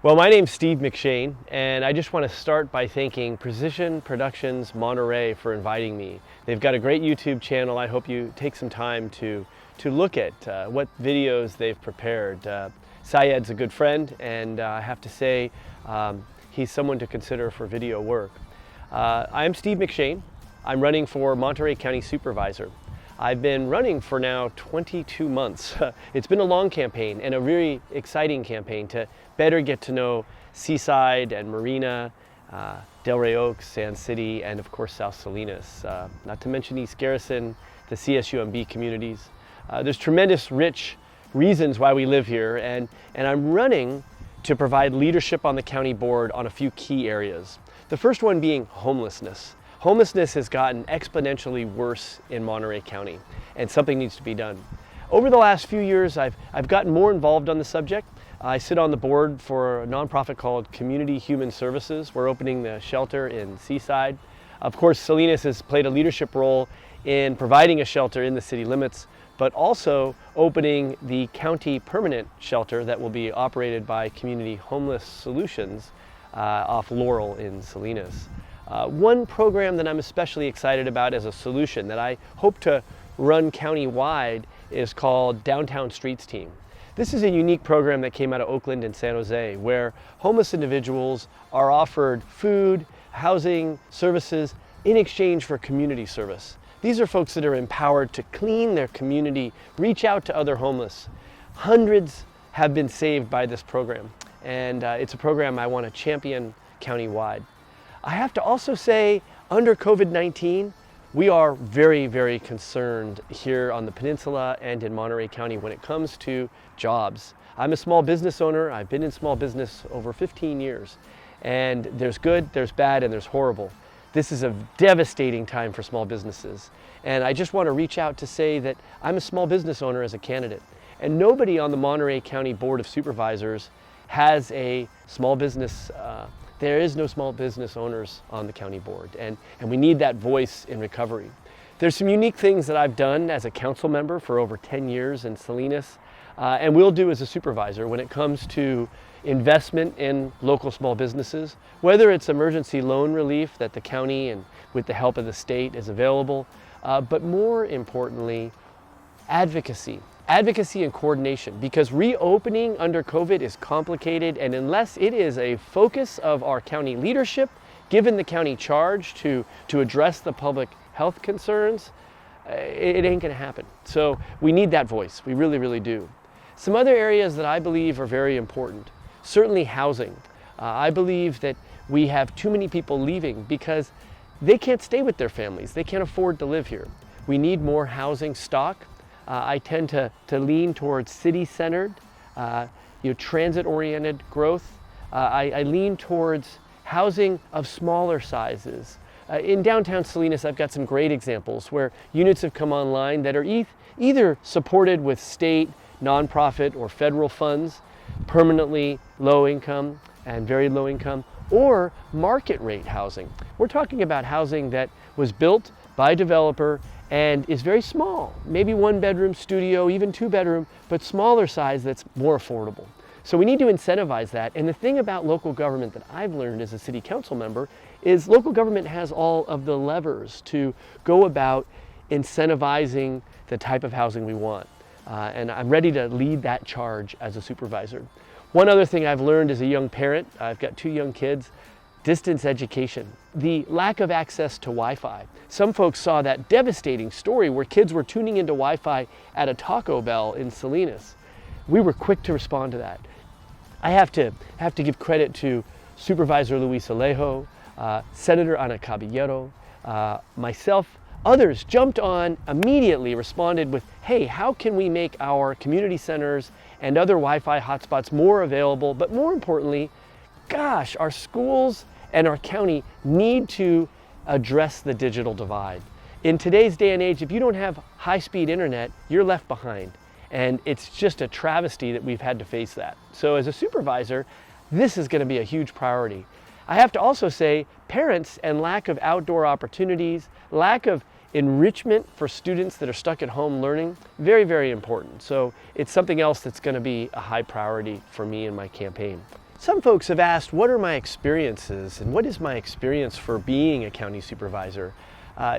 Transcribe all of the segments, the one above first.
Well, my name's Steve McShane, and I just want to start by thanking Precision Productions Monterey for inviting me. They've got a great YouTube channel. I hope you take some time to look at what videos they've prepared. Syed's a good friend, and I have to say he's someone to consider for video work. I'm Steve McShane. I'm running for Monterey County Supervisor. I've been running for now 22 months. It's been a long campaign and a really exciting campaign to better get to know Seaside and Marina, Delray Oaks, Sand City, and of course South Salinas. Not to mention East Garrison, the CSUMB communities. There's tremendous rich reasons why we live here, and I'm running to provide leadership on the county board on a few key areas. The first one being homelessness. Homelessness has gotten exponentially worse in Monterey County, and something needs to be done. Over the last few years, I've gotten more involved on the subject. I sit on the board for a nonprofit called Community Human Services. We're opening the shelter in Seaside. Of course, Salinas has played a leadership role in providing a shelter in the city limits, but also opening the county permanent shelter that will be operated by Community Homeless Solutions off Laurel in Salinas. One program that I'm especially excited about as a solution that I hope to run county-wide is called Downtown Streets Team. This is a unique program that came out of Oakland and San Jose, where homeless individuals are offered food, housing, services in exchange for community service. These are folks that are empowered to clean their community, reach out to other homeless. Hundreds have been saved by this program, and it's a program I want to champion county-wide. I have to also say, under COVID-19, we are very, very concerned here on the peninsula and in Monterey County when it comes to jobs. I'm a small business owner. I've been in small business over 15 years. And there's good, there's bad, and there's horrible. This is a devastating time for small businesses. And I just want to reach out to say that I'm a small business owner as a candidate. And nobody on the Monterey County Board of Supervisors has a small business. There is no small business owners on the county board, and we need that voice in recovery. There's some unique things that I've done as a council member for over 10 years in Salinas, and will do as a supervisor when it comes to investment in local small businesses, whether it's emergency loan relief that the county and with the help of the state is available, but more importantly, advocacy and coordination, because reopening under COVID is complicated, and unless it is a focus of our county leadership, given the county charge to address the public health concerns, it ain't gonna happen. So we need that voice, we really, really do. Some other areas that I believe are very important, certainly housing. I believe that we have too many people leaving because they can't stay with their families, they can't afford to live here. We need more housing stock. I tend to lean towards city-centered, transit-oriented growth. I lean towards housing of smaller sizes. In downtown Salinas, I've got some great examples where units have come online that are either supported with state, nonprofit, or federal funds, permanently low income and very low income, or market rate housing. We're talking about housing that was built by a developer and is very small, maybe 1-bedroom studio, even 2-bedroom, but smaller size that's more affordable. So we need to incentivize that. And the thing about local government that I've learned as a city council member is local government has all of the levers to go about incentivizing the type of housing we want. And I'm ready to lead that charge as a supervisor. One other thing I've learned as a young parent, I've got 2 young kids, distance education, the lack of access to Wi-Fi. Some folks saw that devastating story where kids were tuning into Wi-Fi at a Taco Bell in Salinas. We were quick to respond to that. I have to give credit to Supervisor Luis Alejo, Senator Ana Caballero, myself. Others jumped on, immediately responded with, hey, how can we make our community centers and other Wi-Fi hotspots more available, but more importantly, gosh, our schools and our county need to address the digital divide. In today's day and age, if you don't have high-speed internet, you're left behind. And it's just a travesty that we've had to face that. So as a supervisor, this is going to be a huge priority. I have to also say, parents and lack of outdoor opportunities, lack of enrichment for students that are stuck at home learning, very, very important. So it's something else that's going to be a high priority for me in my campaign. Some folks have asked, what are my experiences and what is my experience for being a county supervisor?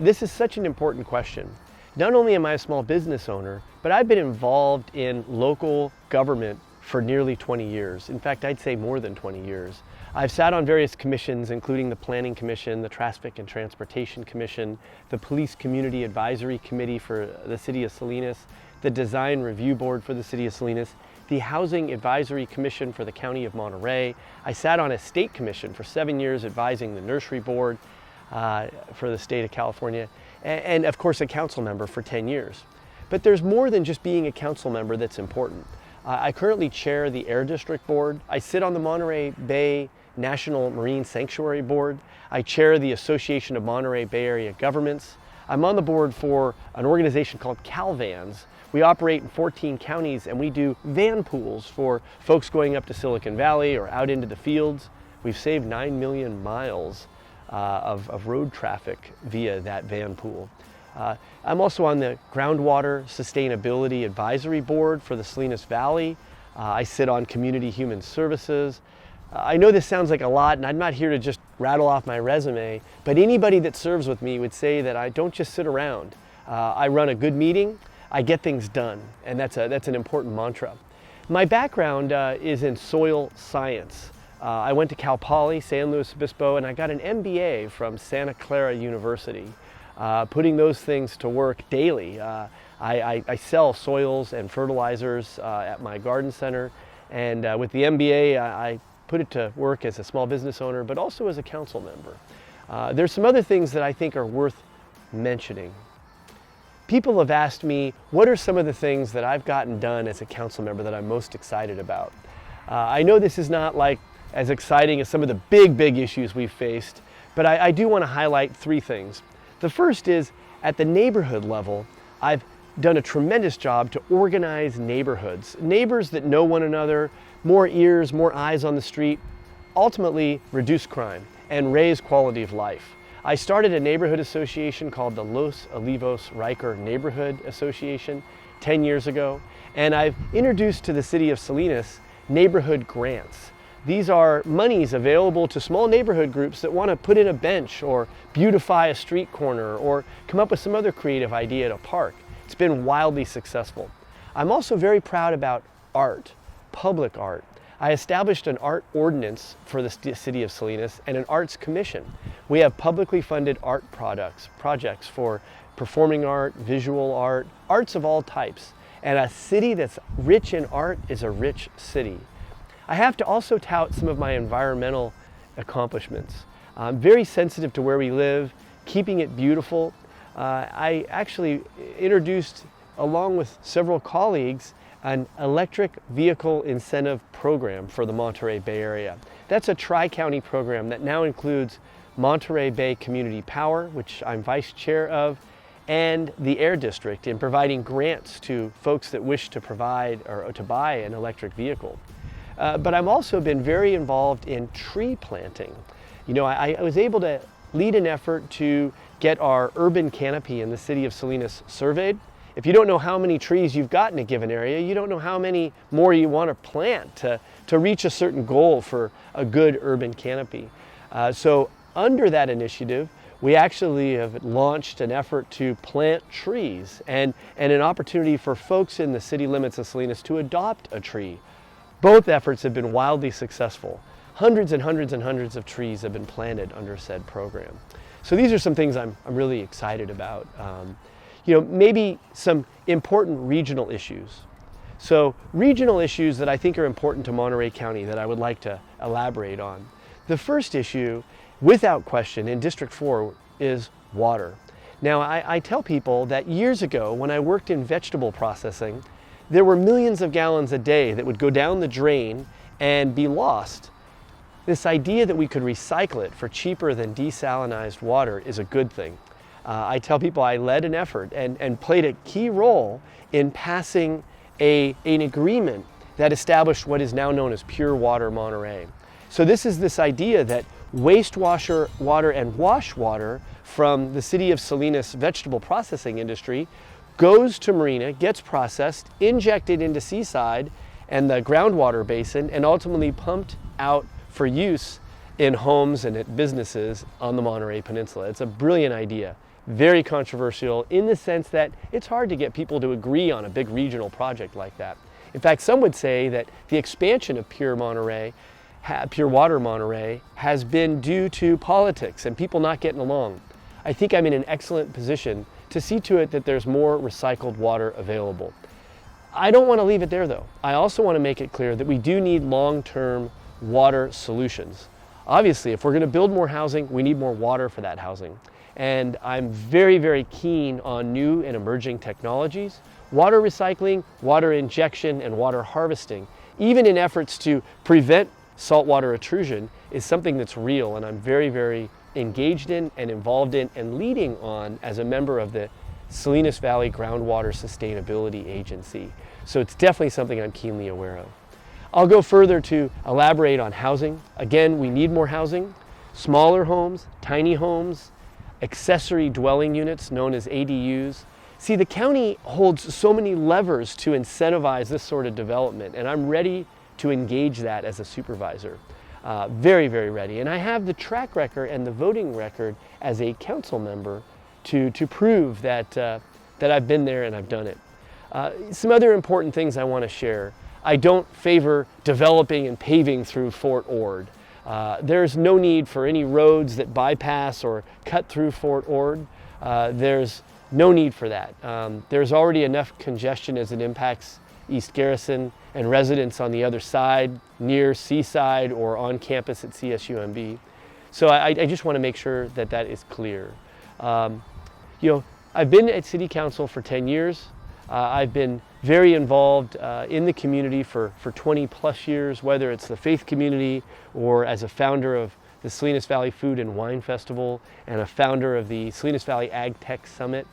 This is such an important question. Not only am I a small business owner, but I've been involved in local government for nearly 20 years. In fact, I'd say more than 20 years. I've sat on various commissions, including the Planning Commission, the Traffic and Transportation Commission, the Police Community Advisory Committee for the City of Salinas, the Design Review Board for the City of Salinas, the Housing Advisory Commission for the County of Monterey. I sat on a state commission for 7 years advising the Nursery Board for the state of California, and of course a council member for 10 years. But there's more than just being a council member that's important. I currently chair the Air District Board. I sit on the Monterey Bay National Marine Sanctuary Board. I chair the Association of Monterey Bay Area Governments. I'm on the board for an organization called CalVans. We operate in 14 counties and we do van pools for folks going up to Silicon Valley or out into the fields. We've saved 9 million miles of road traffic via that van pool. I'm also on the Groundwater Sustainability Advisory Board for the Salinas Valley. I sit on Community Human Services. I know this sounds like a lot, and I'm not here to just rattle off my resume, but anybody that serves with me would say that I don't just sit around. I run a good meeting, I get things done, and that's an important mantra. My background is in soil science. I went to Cal Poly, San Luis Obispo, and I got an MBA from Santa Clara University. Putting those things to work daily. I sell soils and fertilizers at my garden center, and with the MBA I put it to work as a small business owner, but also as a council member. There's some other things that I think are worth mentioning. People have asked me, what are some of the things that I've gotten done as a council member that I'm most excited about? I know this is not like as exciting as some of the big issues we've faced, but I do want to highlight 3 things. The first is, at the neighborhood level, I've done a tremendous job to organize neighborhoods. Neighbors that know one another, more ears, more eyes on the street, ultimately reduce crime and raise quality of life. I started a neighborhood association called the Los Olivos Riker Neighborhood Association 10 years ago, and I've introduced to the city of Salinas neighborhood grants. These are monies available to small neighborhood groups that want to put in a bench or beautify a street corner or come up with some other creative idea at a park. It's been wildly successful. I'm also very proud about art, public art. I established an art ordinance for the city of Salinas and an arts commission. We have publicly funded art projects for performing art, visual art, arts of all types. And a city that's rich in art is a rich city. I have to also tout some of my environmental accomplishments. I'm very sensitive to where we live, keeping it beautiful. I actually introduced, along with several colleagues, an electric vehicle incentive program for the Monterey Bay Area. That's a tri-county program that now includes Monterey Bay Community Power, which I'm vice chair of, and the Air District in providing grants to folks that wish to provide or to buy an electric vehicle. But I've also been very involved in tree planting. You know, I was able to lead an effort to get our urban canopy in the city of Salinas surveyed. If you don't know how many trees you've got in a given area, you don't know how many more you want to plant to reach a certain goal for a good urban canopy. So under that initiative, we actually have launched an effort to plant trees and an opportunity for folks in the city limits of Salinas to adopt a tree. Both efforts have been wildly successful. Hundreds and hundreds and hundreds of trees have been planted under said program. So these are some things I'm really excited about. You know, maybe some important regional issues. So regional issues that I think are important to Monterey County that I would like to elaborate on. The first issue, without question, in District 4 is water. Now, I tell people that years ago when I worked in vegetable processing, there were millions of gallons a day that would go down the drain and be lost. This idea that we could recycle it for cheaper than desalinized water is a good thing. I tell people I led an effort and played a key role in passing an agreement that established what is now known as Pure Water Monterey. So this idea that wastewater water and wash water from the city of Salinas vegetable processing industry goes to Marina, gets processed, injected into Seaside and the groundwater basin, and ultimately pumped out for use in homes and at businesses on the Monterey Peninsula. It's a brilliant idea. Very controversial in the sense that it's hard to get people to agree on a big regional project like that. In fact, some would say that the expansion of Pure Water Monterey has been due to politics and people not getting along. I think I'm in an excellent position to see to it that there's more recycled water available. I don't want to leave it there though. I also want to make it clear that we do need long-term water solutions. Obviously, if we're going to build more housing, we need more water for that housing. And I'm very, very keen on new and emerging technologies, water recycling, water injection, and water harvesting, even in efforts to prevent saltwater intrusion, is something that's real, and I'm very, very engaged in and involved in and leading on as a member of the Salinas Valley Groundwater Sustainability Agency. So it's definitely something I'm keenly aware of. I'll go further to elaborate on housing. Again, we need more housing, smaller homes, tiny homes, accessory dwelling units known as ADUs. See, the county holds so many levers to incentivize this sort of development, and I'm ready to engage that as a supervisor. Very, very ready. And I have the track record and the voting record as a council member to prove that I've been there and I've done it. Some other important things I want to share. I don't favor developing and paving through Fort Ord. There's no need for any roads that bypass or cut through Fort Ord. There's no need for that. There's already enough congestion as it impacts East Garrison and residents on the other side, near Seaside or on campus at CSUMB. So I just want to make sure that that is clear. I've been at City Council for 10 years. I've been very involved in the community for 20 plus years, whether it's the faith community or as a founder of the Salinas Valley Food and Wine Festival and a founder of the Salinas Valley Ag Tech Summit.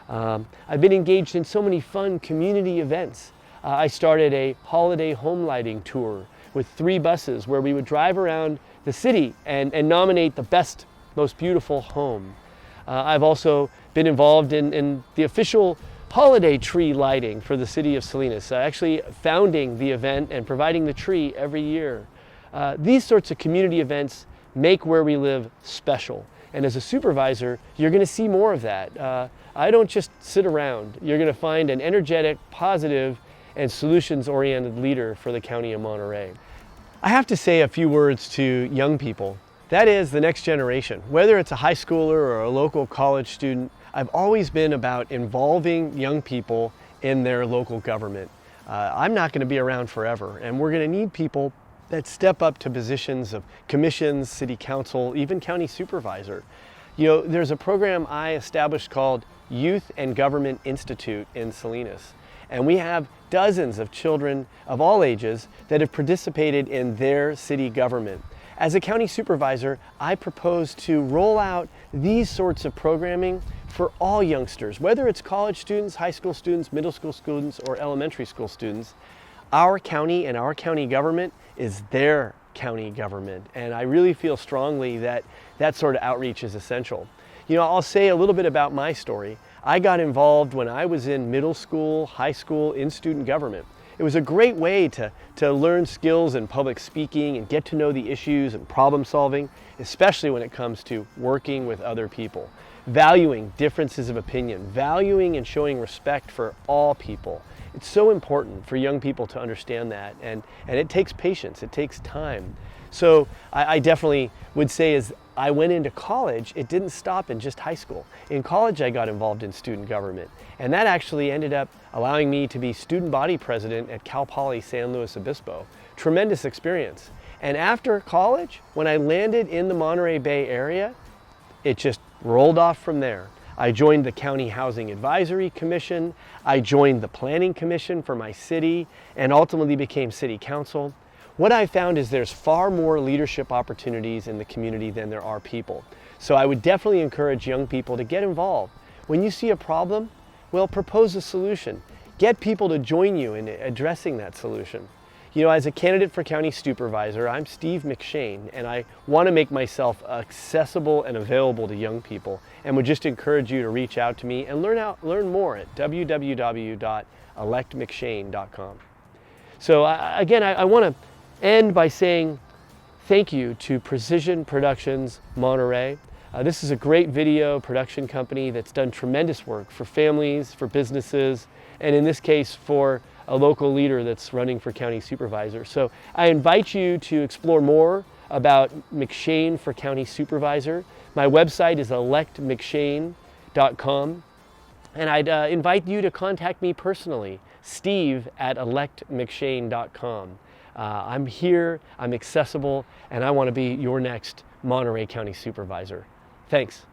I've been engaged in so many fun community events. I started a holiday home lighting tour with 3 buses where we would drive around the city and nominate the best, most beautiful home. I've also been involved in the official holiday tree lighting for the city of Salinas, actually founding the event and providing the tree every year. These sorts of community events make where we live special. And as a supervisor, you're going to see more of that. I don't just sit around. You're going to find an energetic, positive, and solutions-oriented leader for the County of Monterey. I have to say a few words to young people. That is the next generation. Whether it's a high schooler or a local college student, I've always been about involving young people in their local government. I'm not going to be around forever, and we're going to need people that step up to positions of commissions, city council, even county supervisor. There's a program I established called Youth and Government Institute in Salinas, and we have dozens of children of all ages that have participated in their city government. As a county supervisor, I propose to roll out these sorts of programming for all youngsters, whether it's college students, high school students, middle school students, or elementary school students. Our county and our county government is their county government, and I really feel strongly that that sort of outreach is essential. I'll say a little bit about my story. I got involved when I was in middle school, high school, in student government. It was a great way to learn skills in public speaking and get to know the issues and problem solving, especially when it comes to working with other people, valuing differences of opinion, valuing and showing respect for all people. It's so important for young people to understand that, and it takes patience, it takes time. So I definitely would say as I went into college, it didn't stop in just high school. In college, I got involved in student government, and that actually ended up allowing me to be student body president at Cal Poly San Luis Obispo. Tremendous experience. And after college, when I landed in the Monterey Bay area, it just rolled off from there. I joined the County Housing Advisory Commission, I joined the Planning Commission for my city, and ultimately became city council. What I found is there's far more leadership opportunities in the community than there are people. So I would definitely encourage young people to get involved. When you see a problem, well, propose a solution. Get people to join you in addressing that solution. As a candidate for county supervisor, I'm Steve McShane, and I want to make myself accessible and available to young people, and would just encourage you to reach out to me and learn more at www.electmcshane.com. So again, I want to end by saying thank you to Precision Productions Monterey. This is a great video production company that's done tremendous work for families, for businesses, and in this case for a local leader that's running for county supervisor. So I invite you to explore more about McShane for county supervisor. My website is electmcshane.com, and I'd invite you to contact me personally, steve@electmcshane.com. I'm here, I'm accessible, and I want to be your next Monterey County Supervisor. Thanks.